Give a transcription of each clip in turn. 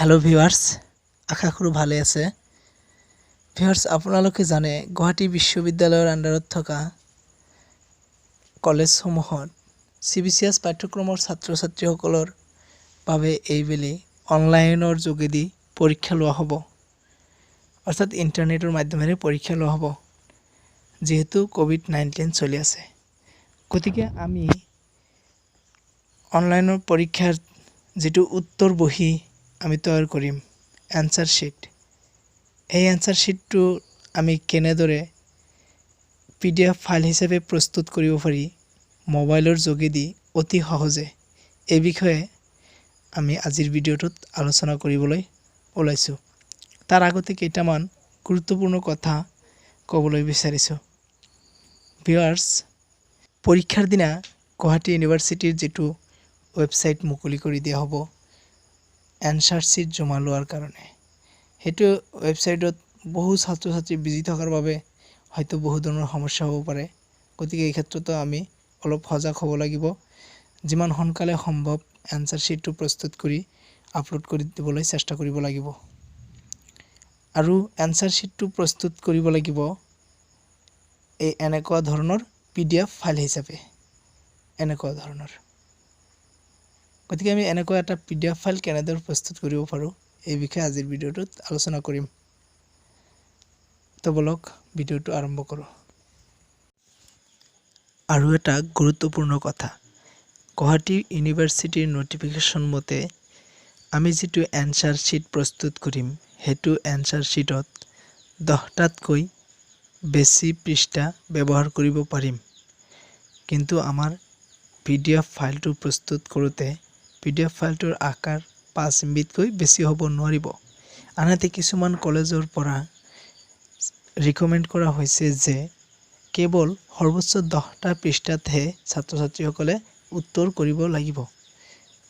hello viewers আশা কৰো ভালে আছে ভিউয়াৰ্স আপোনালোকে জানে গুৱাহাটী বিশ্ববিদ্যালয়ৰ আন্ডাৰত থকা কলেজসমূহত সিবিসিএস পাঠ্যক্ৰমৰ ছাত্ৰ-ছাত্ৰীসকলৰ বাবে এইবেলি অনলাইনৰ যোগেদি পৰীক্ষা লোৱা হ'ব অৰ্থাৎ ইন্টাৰনেটৰ মাধ্যমেৰে পৰীক্ষা লোৱা হ'ব যেহেতু কোভিড-19 চলি আছে গতিকে আমি অনলাইনৰ পৰীক্ষাৰ যেটো উত্তৰ বহি আমি তৈয়াৰ কৰিম আনসাৰ শিট এই আনসাৰ শিটটো আমি কেনেদৰে পিডিএফ ফাইল হিচাপে প্ৰস্তুত কৰিব পাৰি মোবাইলৰ যোগেদি অতি সহজে এই বিষয়ে আমি আজিৰ ভিডিঅ'টোত আলোচনা কৰিবলৈ ওলাইছো তাৰ আগতে কেইটামান গুৰুত্বপূৰ্ণ কথা ক'বলৈ বিচাৰিছো ভিউয়াৰ্স পৰীক্ষাৰ দিনা গুৱাহাটী ইউনিভাৰ্সিটিৰ যেটো ওয়েবসাইট মুকলি কৰি দিয়া হ'ব আনসাৰ শিট জমা লোৱাৰ কাৰণে হেতু ওয়েবসাইটত বহু ছাত্ৰ-ছাত্ৰী বিজি থকাৰ বাবে হয়তো বহু ধৰণৰ সমস্যা হ'ব পাৰে গতিকে এই ক্ষেত্ৰতো আমি অলপ সজাগ হ'ব লাগিব যিমান সোনকালে সম্ভৱ আনসাৰ শিটটো প্ৰস্তুত কৰি আপলোড কৰি দিবলৈ চেষ্টা কৰিব লাগিব আৰু আনসাৰ শিটটো প্ৰস্তুত কৰিব লাগিব এই এনেকুৱা ধৰণৰ পিডিএফ ফাইল হিচাপে এনেকুৱা ধৰণৰ গতিকে আমি এনেকুৱা এটা পিডিএফ ফাইল কেনেদৰে প্ৰস্তুত কৰিব পাৰো এই বিষয়ে আজিৰ ভিডিঅ'টোত আলোচনা কৰিম তো বলক ভিডিঅ'টো আৰম্ভ কৰো আৰু এটা গুৰুত্বপূৰ্ণ কথা গুৱাহাটী ইউনিভাৰ্সিটিৰ নোটিফিকেশন মতে আমি যেটো আনসাৰ শিট প্ৰস্তুত কৰিম হেতু আনসাৰ শিটত 10টাতকৈ বেছি পৃষ্ঠা ব্যৱহাৰ কৰিব পাৰিম কিন্তু আমাৰ পিডিএফ ফাইলটো প্ৰস্তুত কৰোতে পিডিএফ ফাইলটোৰ আকাৰ 5 MBতকৈ বেছি হ'ব নোৱাৰিব আনহাতে কিছুমান কলেজৰ পৰা ৰিকমেন্ড কৰা হৈছে যে কেৱল সৰ্বোচ্চ 10টা পৃষ্ঠাতহে ছাত্ৰ-ছাত্ৰীসকলে উত্তৰ কৰিব লাগিব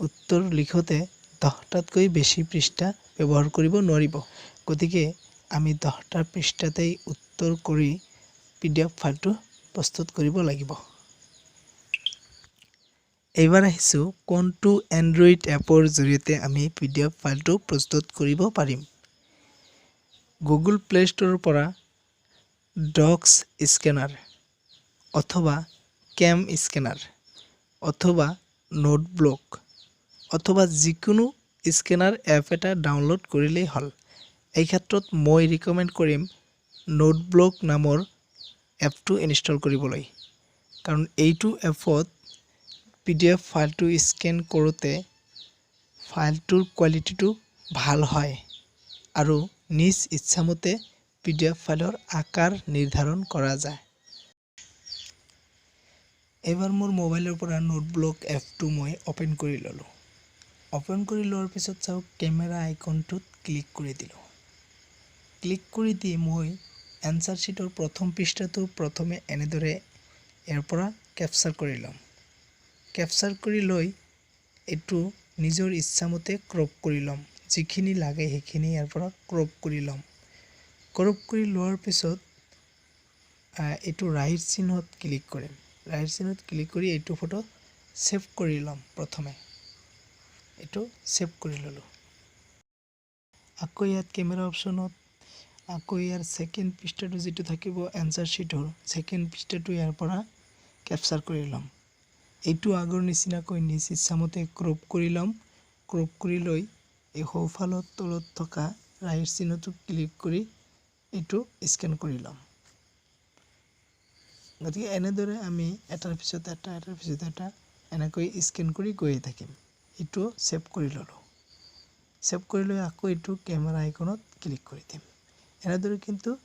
উত্তৰ লিখোতে 10টাতকৈ বেছি পৃষ্ঠা ব্যৱহাৰ কৰিব নোৱাৰিব গতিকে আমি 10টা পৃষ্ঠাতেই উত্তৰ কৰি পিডিএফ ফাইলটো প্ৰস্তুত কৰিব লাগিব এইবাৰ আহিছো কোনটো এন্ড্ৰইড এপৰ জৰিয়তে আমি পিডিএফ ফাইলটো প্ৰস্তুত কৰিব পাৰিম গুগল প্লে ষ্টৰৰ পৰা ডক্স স্ক্যানাৰ অথবা কেম স্ক্যানাৰ অথবা নোটব্লক অথবা যিকোনো স্ক্যানাৰ এপ এটা ডাউনলোড কৰিলেই হল এই ক্ষেত্ৰত মই ৰিকমেন্ড কৰিম নোটব্লক নামৰ এপটো ইনষ্টল কৰিবলৈ কাৰণ এইটো এপত পিডিএফ ফাইলটো স্ক্যান কৰোতে ফাইলটোৰ কোৱালিটিটো ভাল হয় আৰু নিজ ইচ্ছামতে পিডিএফ ফাইলৰ আকাৰ নিৰ্ধাৰণ কৰা যায় এবাৰ মোৰ মোবাইলৰ পৰা নোটব্লক এপটো মই ওপেন কৰি ললো ওপেন কৰি লোৱাৰ পিছত চাও ক্যামেৰা আইকনটোত ক্লিক কৰি দিলো ক্লিক কৰি দি মই আনসাৰ শিটৰ প্ৰথম পৃষ্ঠাটো প্ৰথমে এনেদৰে ইয়াৰ পৰা ক্যাপচাৰ কৰি লম ক্যাপচাৰ কৰি লৈ এটো নিজৰ ইচ্ছামতে ক্ৰপ কৰি লম যিখিনি লাগে সেইখিনি ইয়াৰ পৰা ক্ৰপ কৰি লম ক্ৰপ কৰি লোৱাৰ পিছত এটো ৰাইট চিনত ক্লিক কৰিম ৰাইট চিনত ক্লিক কৰি এটো ফটো সেভ কৰি লম প্ৰথমে এটো সেভ কৰি ললো আকৌ ইয়াত ক্যামেৰা অপচনত আকৌ ইয়াৰ সেকেন্ড পৃষ্ঠাটো যেটো থাকিব আনসাৰ শিটৰ সেকেন্ড পৃষ্ঠাটো ইয়াৰ পৰা ক্যাপচাৰ কৰি লম এইটো আগৰ নিচিনাকৈ নিজ ইচ্ছামতে ক্ৰপ কৰি লম ক্ৰপ কৰি লৈ এই সোঁফালৰ তলত থকা ৰাইট চিনটো ক্লিক কৰি এটো স্ক্যান কৰি লম গতিকে এনেদৰে আমি এটাৰ পিছত এটা এনেকৈ স্ক্যান কৰি গৈ থাকিম এটো সেভ কৰি ললো সেভ কৰি লৈ আকৌ এটো ক্যামেৰা আইকনত ক্লিক কৰি দিম এনেদৰে কিন্তু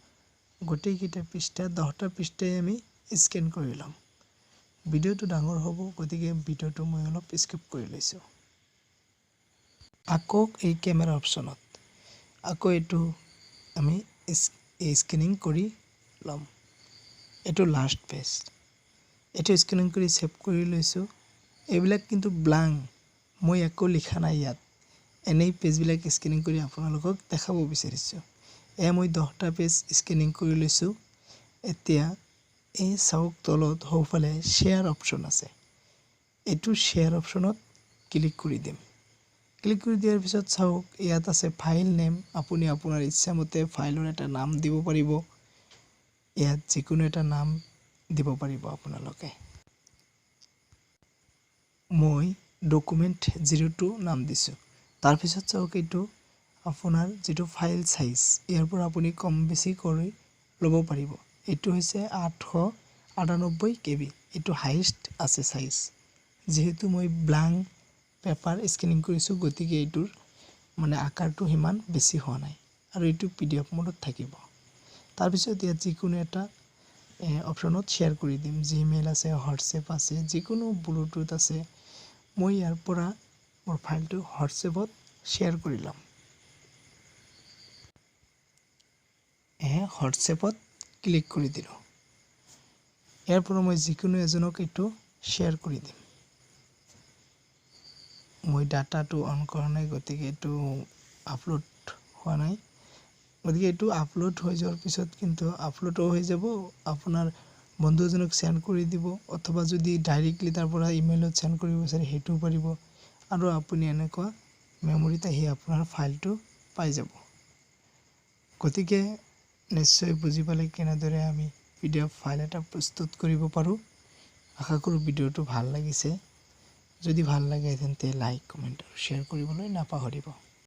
গোটেই কিটা পৃষ্ঠা 10টা পৃষ্ঠাই আমি স্ক্যান কৰি লম ভিডিঅ'টো ডাঙৰ হ'ব গতিকে ভিডিঅ'টো মই অলপ স্কিপ কৰি লৈছো আকৌ এই ক্যামেৰা অপচনত আকৌ এটো আমি স্ক্যানিং কৰি লম এটো লাষ্ট পেজ এটো স্ক্যানিং কৰি সেভ কৰি লৈছো এইবিলাক কিন্তু ব্লাঙ্ক মই একো লিখা নাই ইয়াত এনেই পেজবিলাক স্ক্যানিং কৰি আপোনালোকক দেখাব বিচাৰিছো মই 10টা পেজ স্ক্যানিং কৰি লৈছো এতিয়া এই চাওক তলত সোঁফালে শেয়াৰ অপচন আছে এটো শেয়াৰ অপচনত ক্লিক কৰি দিম ক্লিক কৰি দিয়াৰ পিছত চাওক ইয়াত আছে ফাইল নেম আপুনি আপোনাৰ ইচ্ছামতে ফাইলৰ এটা নাম দিব পাৰিব ইয়াত যিকোনো এটা নাম দিব পাৰিব আপোনালোকে মই ডকুমেন্ট 02 নাম দিছো তাৰ পিছত চাওক এইটো আপোনাৰ যেটো ফাইল সাইজ ইয়াৰ পৰা আপুনি কম বেছি কৰি লব পাৰিব এটো হৈছে 898 কেবি এটো হাইয়েস্ট আছে সাইজ যেহেতু মই ব্ল্যাঙ্ক পেপাৰ স্ক্যানিং কৰিছো গতিকে এটোৰ মানে আকাৰটো হিমান বেছি হোৱা নাই আৰু এটো পিডিএফ মোডত থাকিব তাৰ পিছত ইয়াত যিকোনো এটা অপচনত শেয়াৰ কৰি দিম জিমেইল আছে হোৱাটসঅ্যাপ আছে যিকোনো ব্লুটুথ আছে মই ইয়াৰ পৰা মোৰ ফাইলটো হোৱাটসঅ্যাপত শেয়াৰ কৰি লম হোৱাটসঅ্যাপত ক্লিক কৰি দিলো ইয়াৰ পৰা মই যিকোনো এজনক এটো শেয়াৰ কৰি দিম মই ডাটাটো অন কৰা নাই গতিকে এটো আপলোড হোৱা নাই গতিকে এটো আপলোড হৈ যোৱাৰ পিছত কিন্তু আপলোড হৈ যাব আপোনাৰ বন্ধুজনক সেন্ড কৰি দিব অথবা যদি ডাইৰেক্টলি তাৰ পৰা ইমেইলত সেন্ড কৰিব বিচাৰে হেতু পাৰিব আৰু আপুনি এনেকুৱা মেমৰিত আহি আপোনাৰ ফাইলটো পাই যাব গতিকে নিশ্চয় বুজি পালে কেনেদৰে আমি পিডিএফ ফাইল এটা প্ৰস্তুত কৰিব পাৰো আশা কৰো ভিডিওটো ভাল লাগিছে যদি ভাল লাগে তেন্তে লাইক কমেন্ট আৰু শেয়াৰ কৰিবলৈ নাপাহৰিব